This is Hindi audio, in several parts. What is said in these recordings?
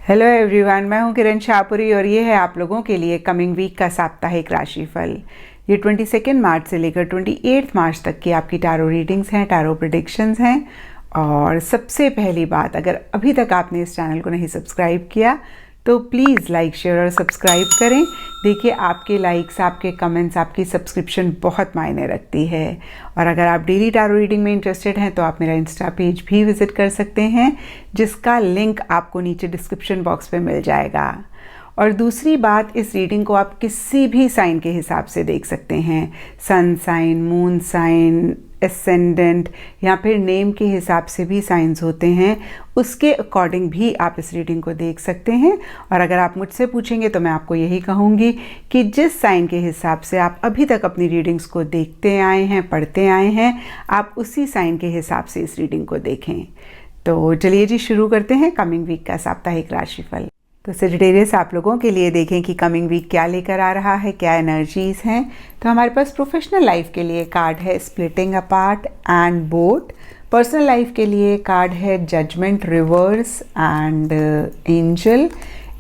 हेलो एवरीवन, मैं हूं किरण शाहपुरी और ये है आप लोगों के लिए कमिंग वीक का साप्ताहिक राशिफल। ये 22 मार्च से लेकर 28 मार्च तक की आपकी टैरो रीडिंग्स हैं, टैरो प्रेडिक्शंस हैं। और सबसे पहली बात, अगर अभी तक आपने इस चैनल को नहीं सब्सक्राइब किया तो प्लीज़ लाइक, शेयर और सब्सक्राइब करें। देखिए, आपके लाइक्स, आपके कमेंट्स, आपकी सब्सक्रिप्शन बहुत मायने रखती है। और अगर आप डेली टैरो रीडिंग में इंटरेस्टेड हैं तो आप मेरा इंस्टा पेज भी विज़िट कर सकते हैं, जिसका लिंक आपको नीचे डिस्क्रिप्शन बॉक्स पे मिल जाएगा। और दूसरी बात, इस रीडिंग को आप किसी भी साइन के हिसाब से देख सकते हैं। Sun sign, moon sign, ascendant या फिर नेम के हिसाब से भी साइंस होते हैं, उसके अकॉर्डिंग भी आप इस रीडिंग को देख सकते हैं। और अगर आप मुझसे पूछेंगे तो मैं आपको यही कहूँगी कि जिस साइन के हिसाब से आप अभी तक अपनी रीडिंग्स को देखते आए हैं, पढ़ते आए हैं, आप उसी साइन के हिसाब से इस रीडिंग को देखें। तो चलिए जी, शुरू करते हैं कमिंग वीक का साप्ताहिक राशिफल। तो सेजिटेरियस, आप लोगों के लिए देखें कि कमिंग वीक क्या लेकर आ रहा है, क्या एनर्जीज हैं। तो हमारे पास प्रोफेशनल लाइफ के लिए कार्ड है splitting apart and boat. Personal life के लिए कार्ड है judgement, reverse and angel.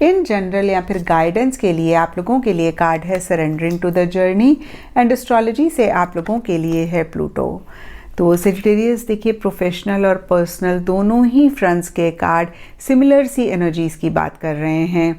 In general या फिर गाइडेंस के लिए आप लोगों के लिए कार्ड है surrendering to the journey. And astrology से आप लोगों के लिए है प्लूटो। तो सेजिटेरियस, देखिए, प्रोफेशनल और पर्सनल दोनों ही फ्रंट्स के कार्ड सिमिलर सी एनर्जीज़ की बात कर रहे हैं।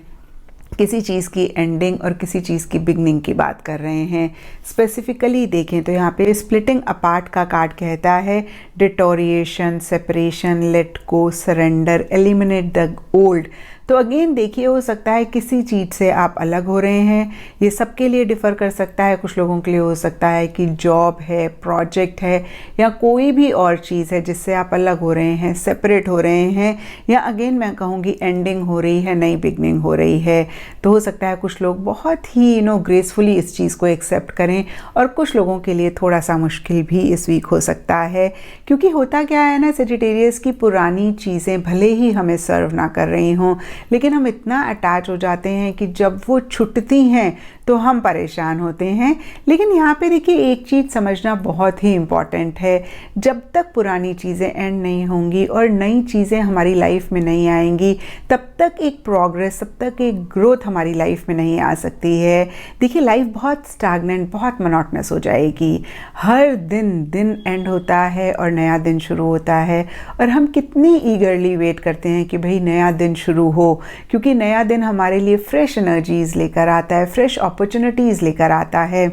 किसी चीज़ की एंडिंग और किसी चीज़ की बिगनिंग की बात कर रहे हैं। स्पेसिफिकली देखें तो यहाँ पे स्प्लिटिंग अपार्ट का कार्ड कहता है deterioration, separation, let go, surrender, eliminate the old. तो अगेन देखिए, हो सकता है किसी चीज़ से आप अलग हो रहे हैं। ये सबके लिए डिफ़र कर सकता है। कुछ लोगों के लिए हो सकता है कि जॉब है, प्रोजेक्ट है, या कोई भी और चीज़ है जिससे आप अलग हो रहे हैं, सेपरेट हो रहे हैं, या अगेन मैं कहूँगी एंडिंग हो रही है, नई बिगनिंग हो रही है। तो हो सकता है कुछ लोग बहुत ही ग्रेसफुली इस चीज़ को एक्सेप्ट करें, और कुछ लोगों के लिए थोड़ा सा मुश्किल भी इस वीक हो सकता है। क्योंकि होता क्या है ना, सेजिटेरियस की पुरानी चीज़ें भले ही हमें सर्व ना कर रही हों, लेकिन हम इतना अटैच हो जाते हैं कि जब वो छूटती हैं तो हम परेशान होते हैं। लेकिन यहाँ पे देखिए, एक चीज़ समझना बहुत ही इम्पॉर्टेंट है। जब तक पुरानी चीज़ें एंड नहीं होंगी और नई चीज़ें हमारी लाइफ में नहीं आएंगी, तब तक एक प्रोग्रेस, तब तक एक ग्रोथ हमारी लाइफ में नहीं आ सकती है। देखिए, लाइफ बहुत स्टैग्नेंट, बहुत मोनोटनस हो जाएगी। हर दिन दिन एंड होता है और नया दिन शुरू होता है, और हम कितनी ईगरली वेट करते हैं कि भाई नया दिन शुरू हो, क्योंकि नया दिन हमारे लिए फ्रेश एनर्जीज लेकर आता है, फ्रेश अपॉर्चुनिटीज़ लेकर आता है।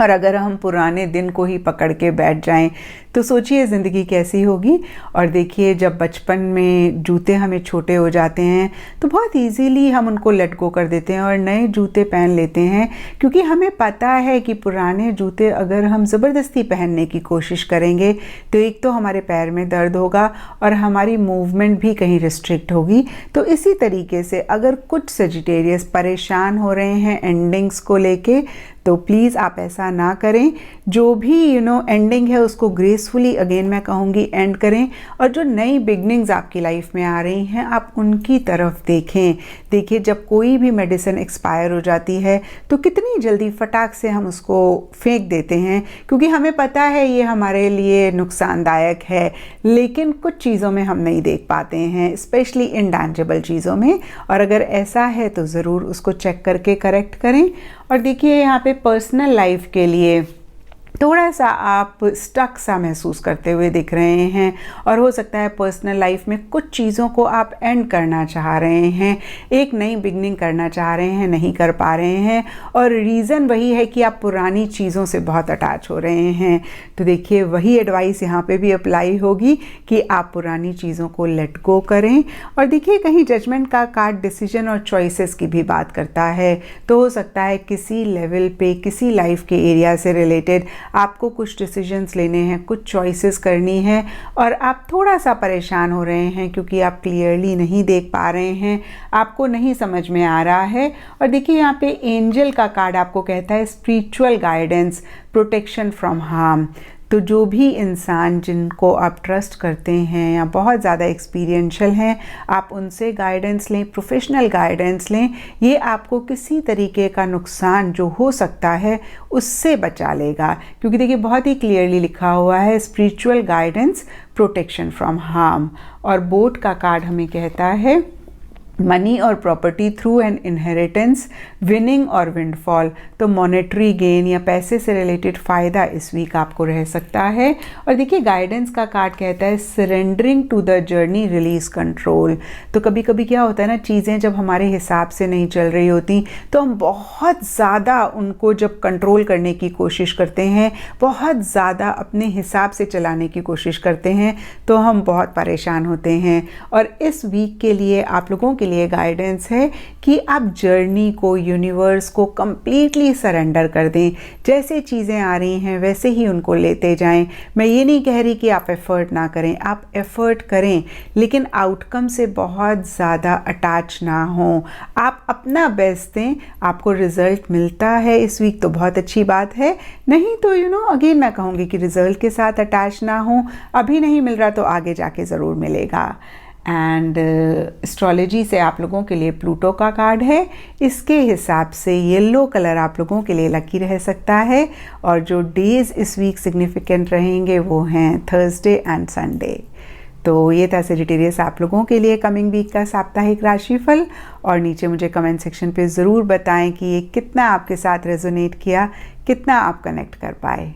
और अगर हम पुराने दिन को ही पकड़ के बैठ जाएं तो सोचिए ज़िंदगी कैसी होगी। और देखिए, जब बचपन में जूते हमें छोटे हो जाते हैं तो बहुत इजीली हम उनको लेट गो कर देते हैं और नए जूते पहन लेते हैं, क्योंकि हमें पता है कि पुराने जूते अगर हम ज़बरदस्ती पहनने की कोशिश करेंगे तो एक तो हमारे पैर में दर्द होगा और हमारी मूवमेंट भी कहीं रिस्ट्रिक्ट होगी। तो इसी तरीके से अगर कुछ सेजिटेरियस परेशान हो रहे हैं एंडिंग्स को लेके, तो प्लीज़ आप ऐसा ना करें। जो भी एंडिंग है उसको ग्रेसफुली, अगेन मैं कहूँगी, एंड करें। और जो नई बिगनिंग्स आपकी लाइफ में आ रही हैं, आप उनकी तरफ देखें। देखिए, जब कोई भी मेडिसिन एक्सपायर हो जाती है तो कितनी जल्दी फटाक से हम उसको फेंक देते हैं, क्योंकि हमें पता है ये हमारे लिए नुकसानदायक है। लेकिन कुछ चीज़ों में हम नहीं देख पाते हैं, स्पेशली इंटैंजिबल चीज़ों में। और अगर ऐसा है तो ज़रूर उसको चेक करके करेक्ट करें। और देखिए, यहाँ पे पर्सनल लाइफ के लिए थोड़ा सा आप स्टक सा महसूस करते हुए दिख रहे हैं, और हो सकता है पर्सनल लाइफ में कुछ चीज़ों को आप एंड करना चाह रहे हैं, एक नई बिगनिंग करना चाह रहे हैं, नहीं कर पा रहे हैं। और रीज़न वही है कि आप पुरानी चीज़ों से बहुत अटैच हो रहे हैं। तो देखिए, वही एडवाइस यहाँ पे भी अप्लाई होगी कि आप पुरानी चीज़ों को लेट गो करें। और देखिए, कहीं जजमेंट का कार्ड डिसीजन और चॉइसेस की भी बात करता है। तो हो सकता है किसी लेवल पे, किसी लाइफ के एरिया से रिलेटेड आपको कुछ डिसीजंस लेने हैं, कुछ चॉइसेस करनी है, और आप थोड़ा सा परेशान हो रहे हैं क्योंकि आप क्लियरली नहीं देख पा रहे हैं, आपको नहीं समझ में आ रहा है। और देखिए, यहाँ पे एंजल का कार्ड आपको कहता है spiritual guidance, protection from harm. तो जो भी इंसान जिनको आप ट्रस्ट करते हैं या बहुत ज़्यादा एक्सपीरियंशियल हैं, आप उनसे गाइडेंस लें, प्रोफेशनल गाइडेंस लें। ये आपको किसी तरीके का नुकसान जो हो सकता है उससे बचा लेगा, क्योंकि देखिए, बहुत ही क्लियरली लिखा हुआ है spiritual guidance, protection from harm. और बोट का कार्ड हमें कहता है मनी और property through an inheritance, winning और विंडफॉल। तो मॉनेटरी गेन या पैसे से रिलेटेड फ़ायदा इस वीक आपको रह सकता है। और देखिए गाइडेंस का कार्ड कहता है surrendering to the journey, release control. तो कभी कभी क्या होता है ना, चीज़ें जब हमारे हिसाब से नहीं चल रही होती तो हम बहुत ज़्यादा उनको जब कंट्रोल करने की कोशिश करते हैं, बहुत ज़्यादा अपने हिसाब से चलाने की कोशिश करते हैं, तो हम बहुत परेशान होते हैं। और इस वीक के लिए आप लोगों के लिए गाइडेंस है कि आप जर्नी को, यूनिवर्स को कंप्लीटली सरेंडर कर दें। जैसे चीज़ें आ रही हैं वैसे ही उनको लेते जाएं। मैं ये नहीं कह रही कि आप एफ़र्ट ना करें, आप एफ़र्ट करें, लेकिन आउटकम से बहुत ज़्यादा अटैच ना हों। आप अपना बेस्ट दें, आपको रिज़ल्ट मिलता है इस वीक तो बहुत अच्छी बात है, नहीं तो अगेन मैं कहूँगी कि रिज़ल्ट के साथ अटैच ना हो। अभी नहीं मिल रहा तो आगे जाके ज़रूर मिलेगा। एंड एस्ट्रोलॉजी से आप लोगों के लिए प्लूटो का कार्ड है। इसके हिसाब से येलो कलर आप लोगों के लिए लकी रह सकता है। और जो डेज़ इस वीक सिग्निफिकेंट रहेंगे वो हैं थर्सडे एंड संडे। तो ये था सेजिटेरियस आप लोगों के लिए कमिंग वीक का साप्ताहिक राशिफल। और नीचे मुझे कमेंट सेक्शन पे ज़रूर बताएं कि ये कितना आपके साथ रेजोनेट किया, कितना आप कनेक्ट कर पाए।